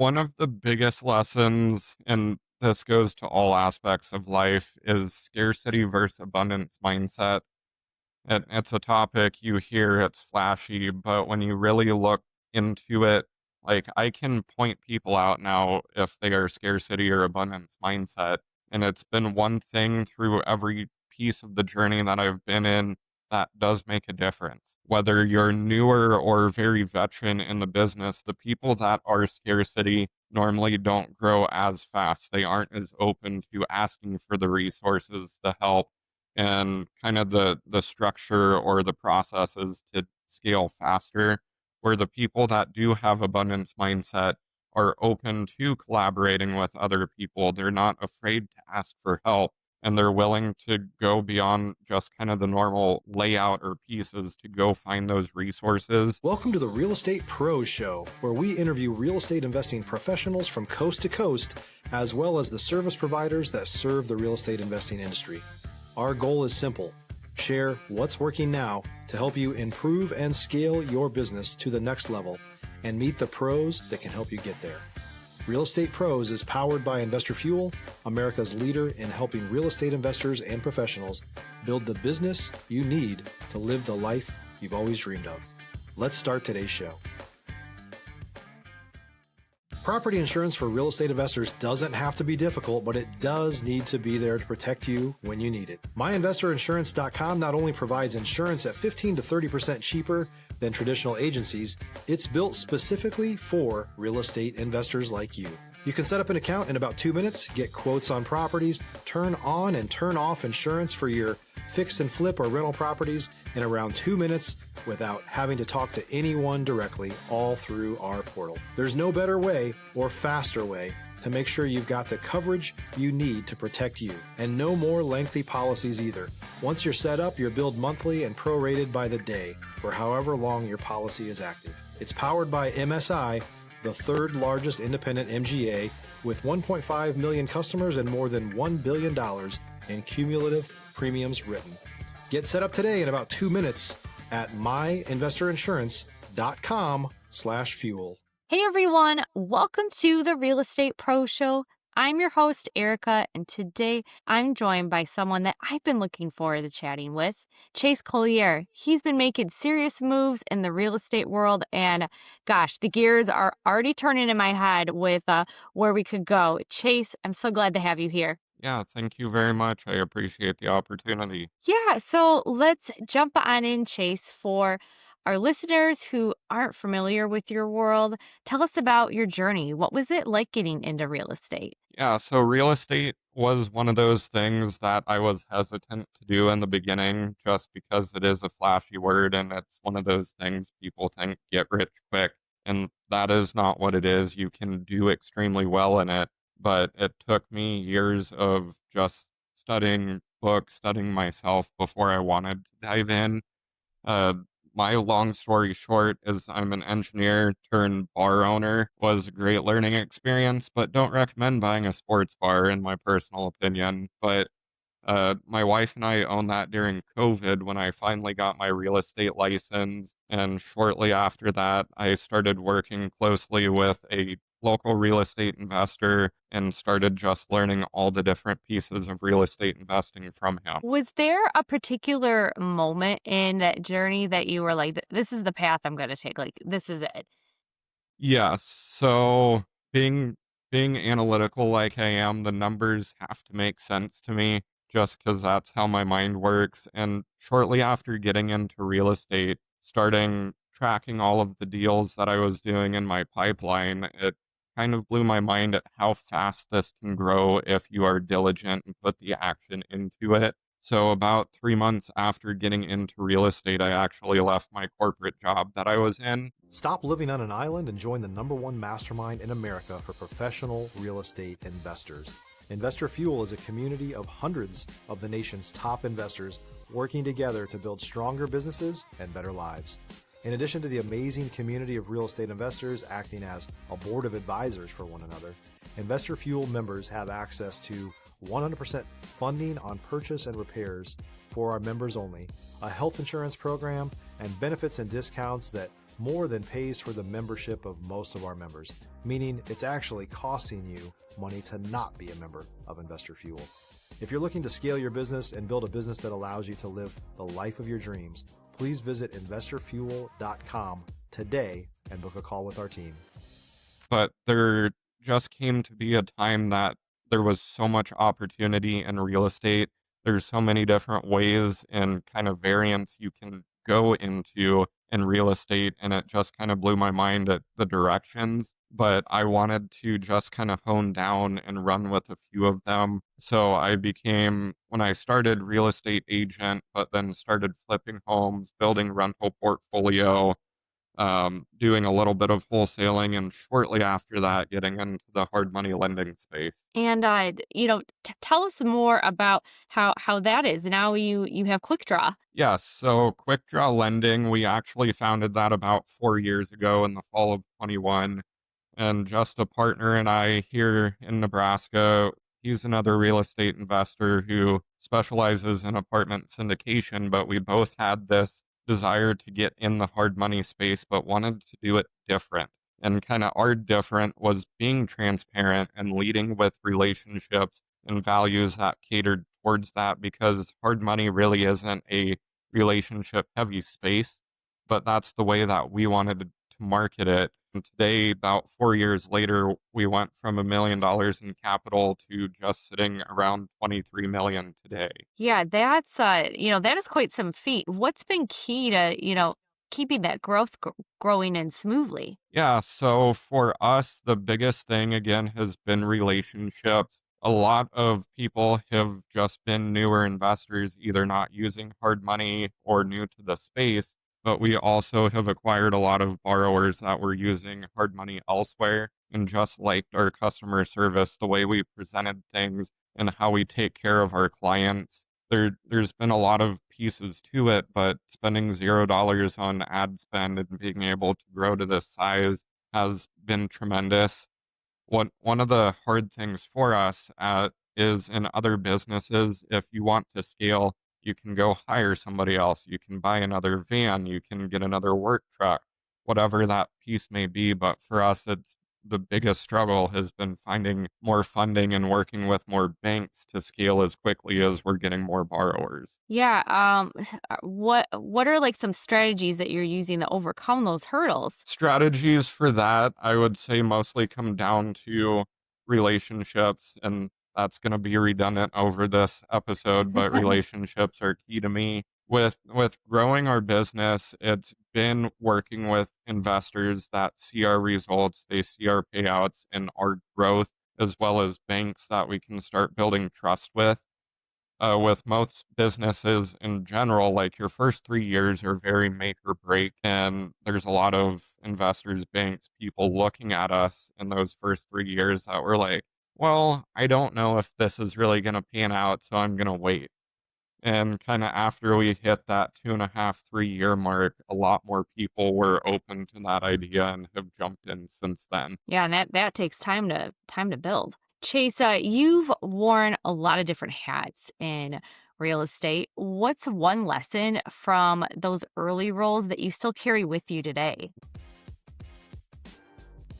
One of the biggest lessons, and this goes to all aspects of life, is scarcity versus abundance mindset. It's a topic you hear, it's flashy, but when you really look into it, like I can point people out now if they are scarcity or abundance mindset. And it's been one thing through every piece of the journey that I've been in that does make a difference. Whether you're newer or very veteran in the business, the people that are scarcity normally don't grow as fast. They aren't as open to asking for the resources, the help, and kind of the structure or the processes to scale faster, where the people that do have abundance mindset are open to collaborating with other people. They're not afraid to ask for help, and they're willing to go beyond just kind of the normal layout or pieces to go find those resources. Welcome to the Real Estate Pros Show, where we interview real estate investing professionals from coast to coast, as well as the service providers that serve the real estate investing industry. Our goal is simple: share what's working now to help you improve and scale your business to the next level and meet the pros that can help you get there. Real Estate Pros is powered by Investor Fuel, America's leader in helping real estate investors and professionals build the business you need to live the life you've always dreamed of. Let's start today's show. Property insurance for real estate investors doesn't have to be difficult, but it does need to be there to protect you when you need it. MyInvestorInsurance.com not only provides insurance at 15 to 30% cheaper than traditional agencies, it's built specifically for real estate investors like you. You can set up an account in about 2 minutes, get quotes on properties, turn on and turn off insurance for your fix and flip or rental properties in around 2 minutes without having to talk to anyone directly, all through our portal. There's no better way or faster way to make sure you've got the coverage you need to protect you, and no more lengthy policies either. Once you're set up, you're billed monthly and prorated by the day for however long your policy is active. It's powered by MSI, the third largest independent MGA, with 1.5 million customers and more than $1 billion in cumulative premiums written. Get set up today in about 2 minutes at myinvestorinsurance.com/fuel. Hey everyone, welcome to the Real Estate Pro Show. I'm your host, Erika, and today I'm joined by someone that I've been looking forward to chatting with, Chase Collier. He's been making serious moves in the real estate world, and gosh, the gears are already turning in my head with where we could go. Chase, I'm so glad to have you here. Yeah, thank you very much. I appreciate the opportunity. Yeah, so let's jump on in, Chase. For our listeners who aren't familiar with your world, tell us about your journey. What was it like getting into real estate? Yeah, so real estate was one of those things that I was hesitant to do in the beginning just because it is a flashy word and it's one of those things people think get rich quick. And that is not what it is. You can do extremely well in it, but it took me years of just studying books, studying myself before I wanted to dive in. Uh, my long story short is I'm an engineer turned bar owner. Was a great learning experience, but don't recommend buying a sports bar in my personal opinion. But my wife and I owned that during COVID when I finally got my real estate license. And shortly after that, I started working closely with a local real estate investor and started just learning all the different pieces of real estate investing from him. Was there a particular moment in that journey that you were like, this is the path I'm going to take? Like, this is it. Yes. So being analytical like I am, the numbers have to make sense to me just because that's how my mind works. And shortly after getting into real estate, starting tracking all of the deals that I was doing in my pipeline, it kind of blew my mind at how fast this can grow if you are diligent and put the action into it. So about 3 months after getting into real estate, I actually left my corporate job that I was in. Stop living on an island and join the #1 mastermind in America for professional real estate investors. Investor Fuel is a community of hundreds of the nation's top investors working together to build stronger businesses and better lives. In addition to the amazing community of real estate investors acting as a board of advisors for one another, Investor Fuel members have access to 100% funding on purchase and repairs for our members only, a health insurance program, and benefits and discounts that more than pays for the membership of most of our members, meaning it's actually costing you money to not be a member of Investor Fuel. If you're looking to scale your business and build a business that allows you to live the life of your dreams, please visit investorfuel.com today and book a call with our team. But there just came to be a time that there was so much opportunity in real estate. There's so many different ways and kind of variants you can go into in real estate, and it just kind of blew my mind at the directions. But I wanted to just kind of hone down and run with a few of them. So I became, when I started, real estate agent, but then started flipping homes, building rental portfolio, doing a little bit of wholesaling, and shortly after that, getting into the hard money lending space. And tell us more about how that is. Now you have Quick Draw. Yes, so Quick Draw Lending, we actually founded that about 4 years ago in the fall of 21. And just a partner and I here in Nebraska, he's another real estate investor who specializes in apartment syndication, but we both had this desire to get in the hard money space, but wanted to do it different. And kind of our different was being transparent and leading with relationships and values that catered towards that, because hard money really isn't a relationship heavy space, but that's the way that we wanted to market it. And today, about 4 years later, we went from $1 million in capital to just sitting around 23 million today. Yeah, that's that is quite some feat. What's been key to, keeping that growth growing and smoothly? Yeah, so for us, the biggest thing again has been relationships. A lot of people have just been newer investors, either not using hard money or new to the space, but we also have acquired a lot of borrowers that were using hard money elsewhere and just liked our customer service, the way we presented things and how we take care of our clients. There's been a lot of pieces to it, but spending $0 on ad spend and being able to grow to this size has been tremendous. One of the hard things for us is in other businesses, if you want to scale, you can go hire somebody else. You can buy another van. You can get another work truck, whatever that piece may be. But for us, it's the biggest struggle has been finding more funding and working with more banks to scale as quickly as we're getting more borrowers. Yeah, what are like some strategies that you're using to overcome those hurdles? Strategies for that, I would say, mostly come down to relationships, and that's going to be redundant over this episode, but relationships are key to me. With growing our business, it's been working with investors that see our results, they see our payouts and our growth, as well as banks that we can start building trust with most businesses in general, like your first 3 years are very make or break. And there's a lot of investors, banks, people looking at us in those first 3 years that were like, well, I don't know if this is really going to pan out, so I'm going to wait. And kind of after we hit that 2.5, 3 year mark, a lot more people were open to that idea and have jumped in since then. Yeah, and that takes time to build. Chase, you've worn a lot of different hats in real estate. What's one lesson from those early roles that you still carry with you today?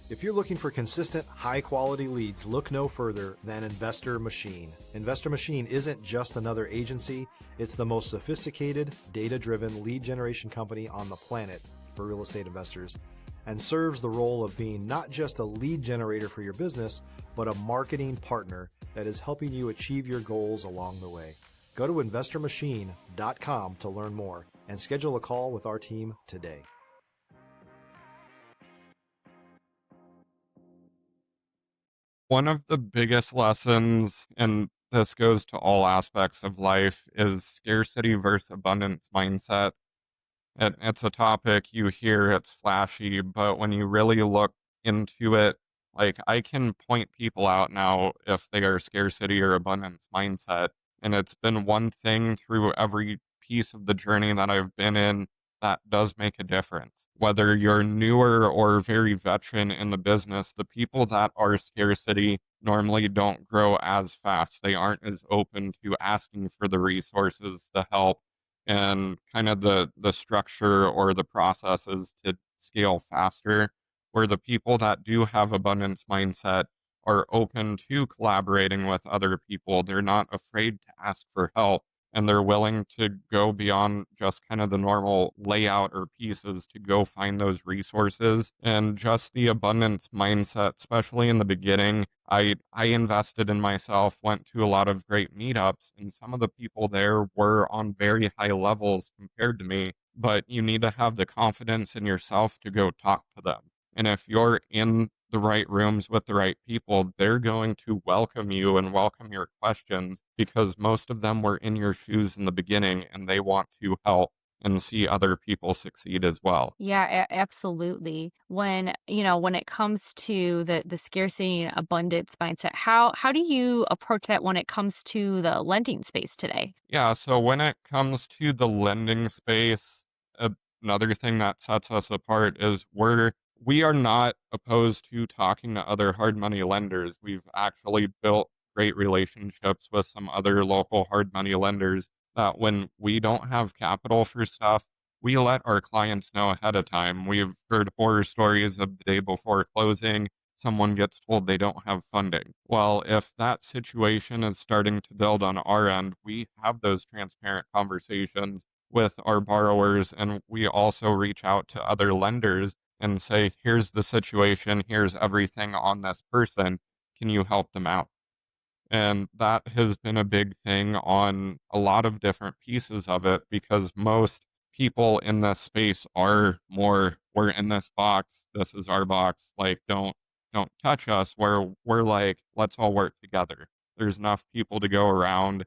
If you're looking for consistent, high-quality leads, look no further than Investor Machine. Investor Machine isn't just another agency, it's the most sophisticated, data-driven lead generation company on the planet for real estate investors, and serves the role of being not just a lead generator for your business, but a marketing partner that is helping you achieve your goals along the way. Go to investormachine.com to learn more and schedule a call with our team today. One of the biggest lessons, and this goes to all aspects of life, is scarcity versus abundance mindset. It's a topic you hear, it's flashy, but when you really look into it, like I can point people out now if they are scarcity or abundance mindset. And it's been one thing through every piece of the journey that I've been in that does make a difference. Whether you're newer or very veteran in the business, the people that are scarcity normally don't grow as fast. They aren't as open to asking for the resources, the help, and kind of the structure or the processes to scale faster, where the people that do have abundance mindset are open to collaborating with other people. They're not afraid to ask for help, and they're willing to go beyond just kind of the normal layout or pieces to go find those resources. And just the abundance mindset, especially in the beginning, I invested in myself, went to a lot of great meetups, and some of the people there were on very high levels compared to me, but you need to have the confidence in yourself to go talk to them. And if you're in the right rooms with the right people, they're going to welcome you and welcome your questions because most of them were in your shoes in the beginning and they want to help and see other people succeed as well. Yeah, absolutely. When it comes to the scarcity and abundance mindset, how do you approach that when it comes to the lending space today? Yeah, so when it comes to the lending space, another thing that sets us apart is we are not opposed to talking to other hard money lenders. We've actually built great relationships with some other local hard money lenders that when we don't have capital for stuff, we let our clients know ahead of time. We've heard horror stories of the day before closing someone gets told they don't have funding. Well, if that situation is starting to build on our end, we have those transparent conversations with our borrowers, and we also reach out to other lenders and say, here's the situation, here's everything on this person. Can you help them out? And that has been a big thing on a lot of different pieces of it because most people in this space are more, we're in this box, this is our box, like don't touch us, where we're like, let's all work together. There's enough people to go around.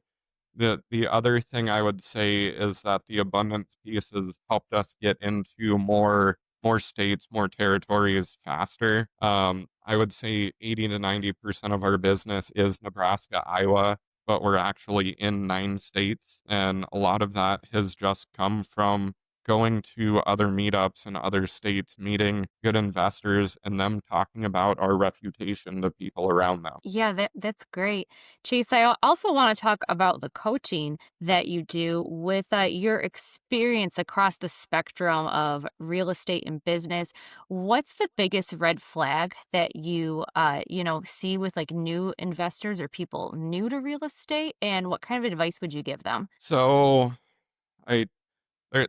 The other thing I would say is that the abundance piece has helped us get into more states, more territories faster. I would say 80 to 90% of our business is Nebraska, Iowa, but we're actually in 9 states, and a lot of that has just come from going to other meetups in other states, meeting good investors, and them talking about our reputation to people around them. Yeah, that's great. Chase, I also want to talk about the coaching that you do with your experience across the spectrum of real estate and business. What's the biggest red flag that you see with like new investors or people new to real estate, and what kind of advice would you give them? So I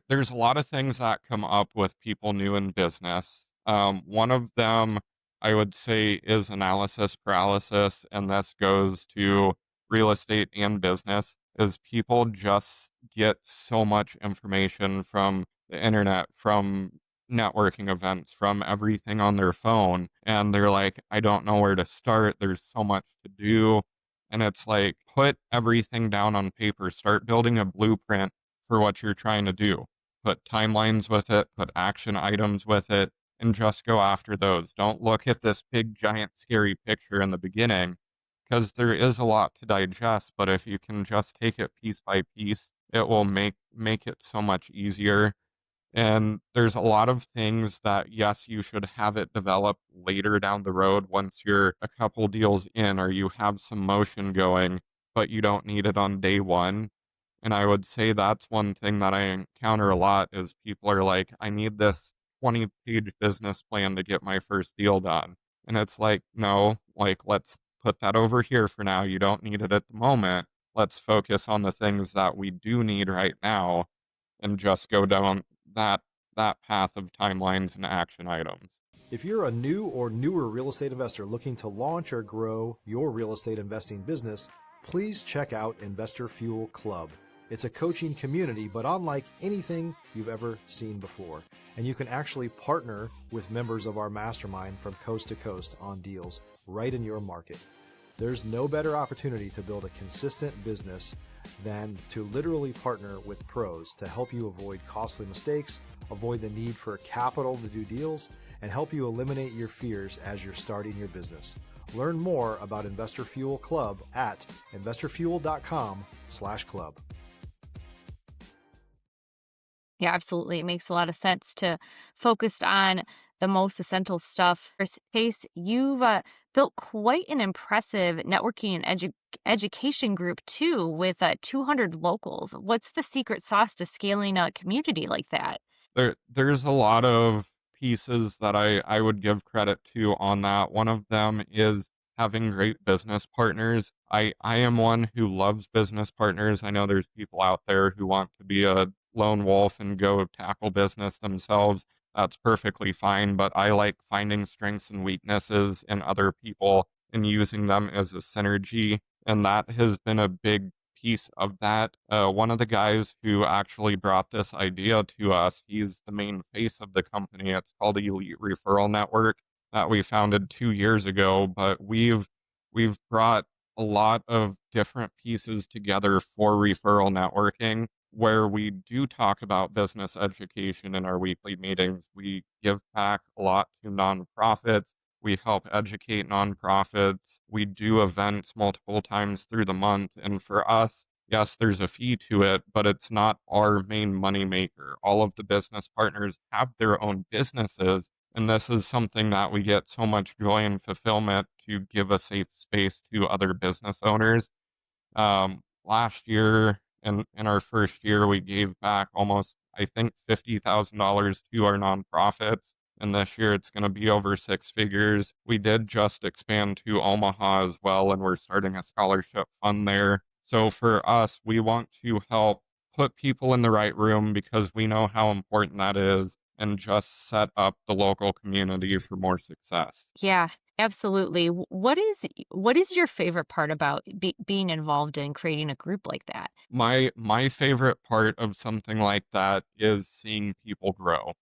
there's a lot of things that come up with people new in business. One of them I would say is analysis paralysis, and this goes to real estate and business, is people just get so much information from the internet, from networking events, from everything on their phone, and they're like, I don't know where to start. There's so much to do. And it's like, put everything down on paper, start building a blueprint for what you're trying to do. Put timelines with it, put action items with it, and just go after those. Don't look at this big, giant, scary picture in the beginning because there is a lot to digest. But if you can just take it piece by piece, it will make it so much easier. And there's a lot of things that, yes, you should have it develop later down the road once you're a couple deals in or you have some motion going, but you don't need it on day one. And I would say that's one thing that I encounter a lot is people are like, I need this 20-page business plan to get my first deal done. And it's like, no, like, let's put that over here for now. You don't need it at the moment. Let's focus on the things that we do need right now and just go down that that path of timelines and action items. If you're a new or newer real estate investor looking to launch or grow your real estate investing business, please check out Investor Fuel Club. It's a coaching community, but unlike anything you've ever seen before. And you can actually partner with members of our mastermind from coast to coast on deals right in your market. There's no better opportunity to build a consistent business than to literally partner with pros to help you avoid costly mistakes, avoid the need for capital to do deals, and help you eliminate your fears as you're starting your business. Learn more about Investor Fuel Club at investorfuel.com/club. Yeah, absolutely. It makes a lot of sense to focus on the most essential stuff. First, Chase, you've built quite an impressive networking and education group too, with 200 locals. What's the secret sauce to scaling a community like that? There's a lot of pieces that I would give credit to on that. One of them is having great business partners. I am one who loves business partners. I know there's people out there who want to be a lone wolf and go tackle business themselves. That's perfectly fine, but I like finding strengths and weaknesses in other people and using them as a synergy. And that has been a big piece of that. One of the guys who actually brought this idea to us, he's the main face of the company. It's called Elite Referral Network that we founded 2 years ago, but we've brought a lot of different pieces together for referral networking where we do talk about business education in our weekly meetings. We give back a lot to nonprofits. We help educate nonprofits. We do events multiple times through the month. And for us, yes, there's a fee to it, but it's not our main money maker. All of the business partners have their own businesses. And this is something that we get so much joy and fulfillment to give a safe space to other business owners. Last year, in our first year, we gave back almost, I think, $50,000 to our nonprofits. And this year it's going to be over six figures. We did just expand to Omaha as well, and we're starting a scholarship fund there. So for us, we want to help put people in the right room because we know how important that is and just set up the local community for more success. Yeah, absolutely. What is your favorite part about being involved in creating a group like that? My favorite part of something like that is seeing people grow.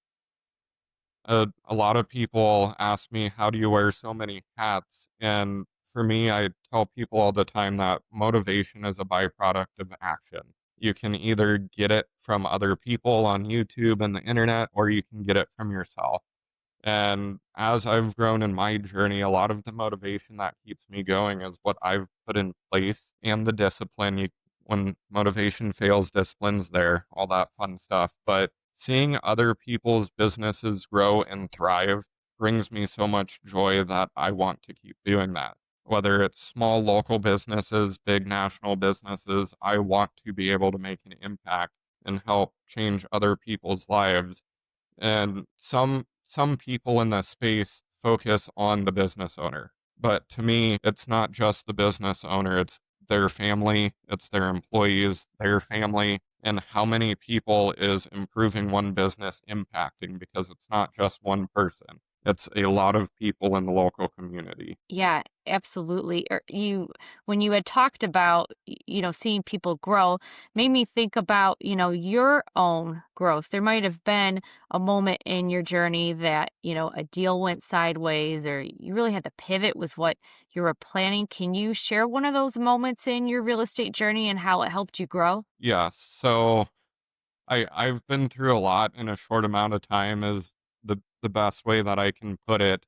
A lot of people ask me, how do you wear so many hats? And for me, I tell people all the time that motivation is a byproduct of action. You can either get it from other people on YouTube and the internet, or you can get it from yourself. And as I've grown in my journey, a lot of the motivation that keeps me going is what I've put in place and the discipline. When motivation fails, discipline's there, all that fun stuff. But seeing other people's businesses grow and thrive brings me so much joy that I want to keep doing that. Whether it's small local businesses, big national businesses, I want to be able to make an impact and help change other people's lives. And some people in this space focus on the business owner, but to me it's not just the business owner, it's their family, it's their employees, their family, and how many people is improving one business impacting, because it's not just one person, it's a lot of people in the local community. Yeah, absolutely. When you had talked about, seeing people grow, made me think about, your own growth. There might have been a moment in your journey that, a deal went sideways or you really had to pivot with what you were planning. Can you share one of those moments in your real estate journey and how it helped you grow? Yeah, so I've been through a lot in a short amount of time is the best way that I can put it.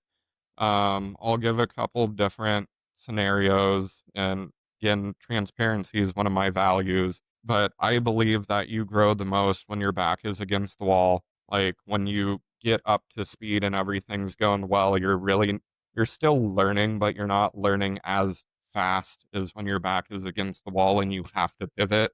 I'll give a couple different scenarios, and again, transparency is one of my values, but I believe that you grow the most when your back is against the wall. Like when you get up to speed and everything's going well, you're still learning, but you're not learning as fast as when your back is against the wall and you have to pivot.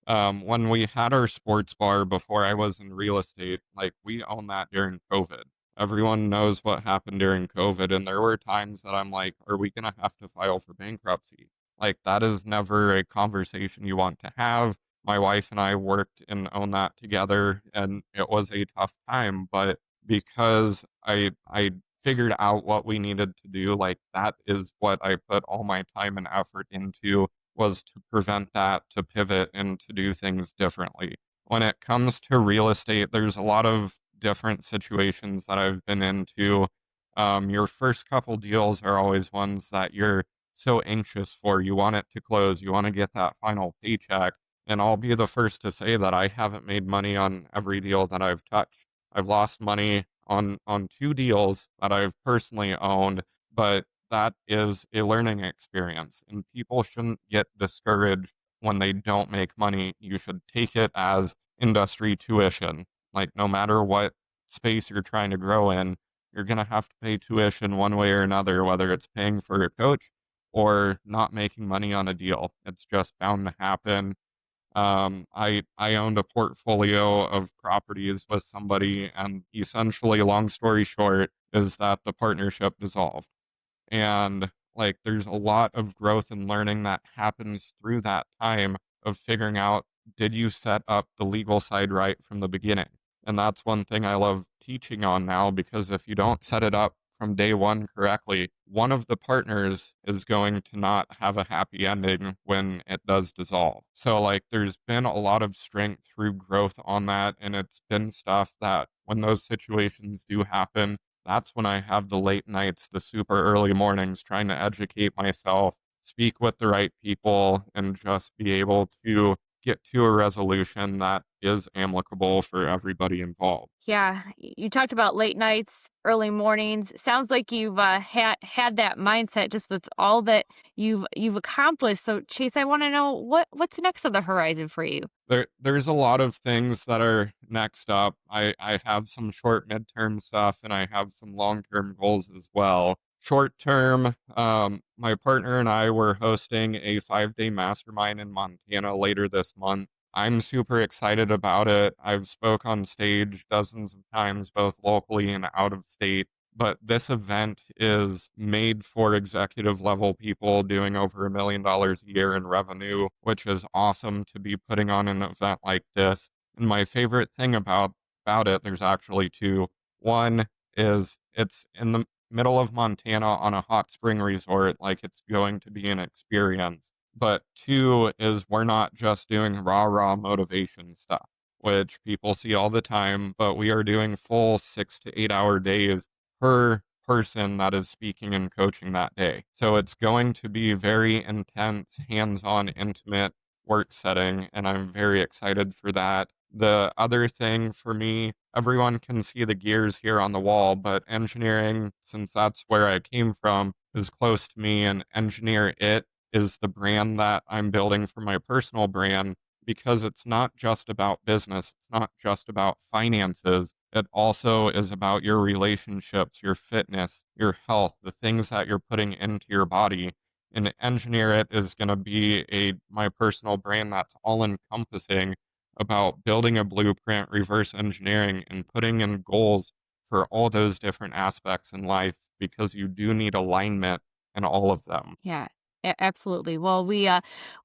When we had our sports bar before I was in real estate, like we owned that during COVID. Everyone knows what happened during COVID, and there were times that I'm like, are we going to have to file for bankruptcy? Like, that is never a conversation you want to have. My wife and I worked and owned that together, and it was a tough time, but because I figured out what we needed to do, like that is what I put all my time and effort into, was to prevent that, to pivot and to do things differently. When it comes to real estate, there's a lot of different situations that I've been into. Your first couple deals are always ones that you're so anxious for. You want it to close, you want to get that final paycheck. And I'll be the first to say that I haven't made money on every deal that I've touched. I've lost money on two deals that I've personally owned, but that is a learning experience, and people shouldn't get discouraged when they don't make money. You should take it as industry tuition. Like, no matter what space you're trying to grow in, you're going to have to pay tuition one way or another, whether it's paying for a coach or not making money on a deal. It's just bound to happen. I owned a portfolio of properties with somebody, and essentially, long story short, is that the partnership dissolved. And like, there's a lot of growth and learning that happens through that time of figuring out, did you set up the legal side right from the beginning? And that's one thing I love teaching on now, because if you don't set it up from day one correctly, one of the partners is going to not have a happy ending when it does dissolve. So, like, there's been a lot of strength through growth on that. And it's been stuff that when those situations do happen, that's when I have the late nights, the super early mornings, trying to educate myself, speak with the right people, and just be able to get to a resolution that is amicable for everybody involved. Yeah, you talked about late nights, early mornings. Sounds like you've had that mindset just with all that you've accomplished. So, Chase, I want to know what's next on the horizon for you. There's a lot of things that are next up. I have some short midterm stuff, and I have some long-term goals as well. Short term, my partner and I were hosting a 5-day mastermind in Montana later this month. I'm super excited about it. I've spoke on stage dozens of times, both locally and out of state. But this event is made for executive level people doing over $1 million a year in revenue, which is awesome to be putting on an event like this. And my favorite thing about it, there's actually two. One is it's in the middle of Montana on a hot spring resort, like it's going to be an experience. But two is we're not just doing raw motivation stuff, which people see all the time, but we are doing full 6 to 8 hour days per person that is speaking and coaching that day. So it's going to be very intense, hands-on, intimate work setting, and I'm very excited for that. The other thing for me, everyone can see the gears here on the wall, but engineering, since that's where I came from, is close to me, and Engineer It is the brand that I'm building for my personal brand, because it's not just about business, it's not just about finances. It also is about your relationships, your fitness, your health, the things that you're putting into your body. And Engineer It is going to be my personal brand that's all encompassing about building a blueprint, reverse engineering, and putting in goals for all those different aspects in life, because you do need alignment in all of them. Yeah, absolutely. Well, we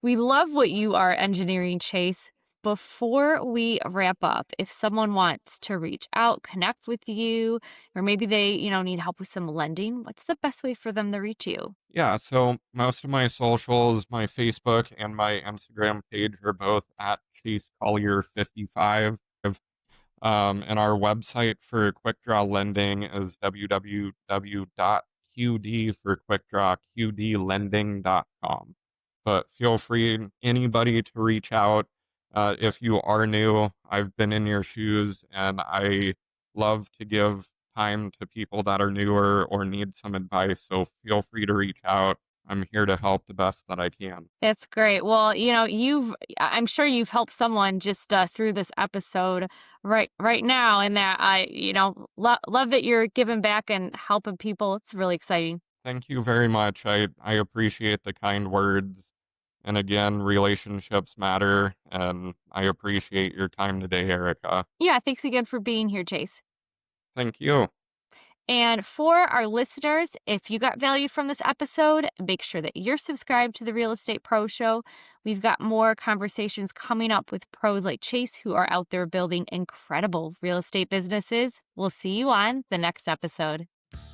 love what you are engineering, Chase. Before we wrap up, if someone wants to reach out, connect with you, or maybe they, need help with some lending, what's the best way for them to reach you? Yeah, so most of my socials, my Facebook and my Instagram page are both at Chase Collier 55. And our website for quick draw lending is www.qd for quickdraw qdlending.com. But feel free, anybody, to reach out. If you are new, I've been in your shoes, and I love to give time to people that are newer or need some advice. So feel free to reach out. I'm here to help the best that I can. That's great. Well, I'm sure you've helped someone just through this episode right now, and that love that you're giving back and helping people. It's really exciting. Thank you very much. I appreciate the kind words. And again, relationships matter, and I appreciate your time today, Erika. Yeah, thanks again for being here, Chase. Thank you. And for our listeners, if you got value from this episode, make sure that you're subscribed to the Real Estate Pro Show. We've got more conversations coming up with pros like Chase who are out there building incredible real estate businesses. We'll see you on the next episode.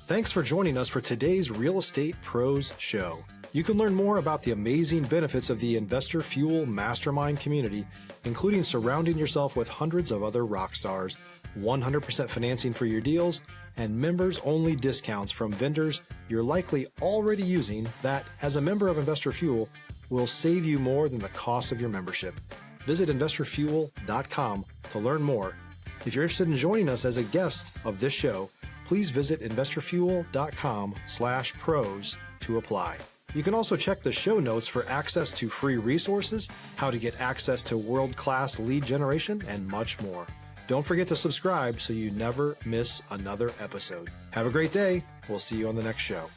Thanks for joining us for today's Real Estate Pros Show. You can learn more about the amazing benefits of the Investor Fuel Mastermind community, including surrounding yourself with hundreds of other rock stars, 100% financing for your deals, and members-only discounts from vendors you're likely already using that, as a member of Investor Fuel, will save you more than the cost of your membership. Visit investorfuel.com to learn more. If you're interested in joining us as a guest of this show, please visit investorfuel.com/pros to apply. You can also check the show notes for access to free resources, how to get access to world-class lead generation, and much more. Don't forget to subscribe so you never miss another episode. Have a great day. We'll see you on the next show.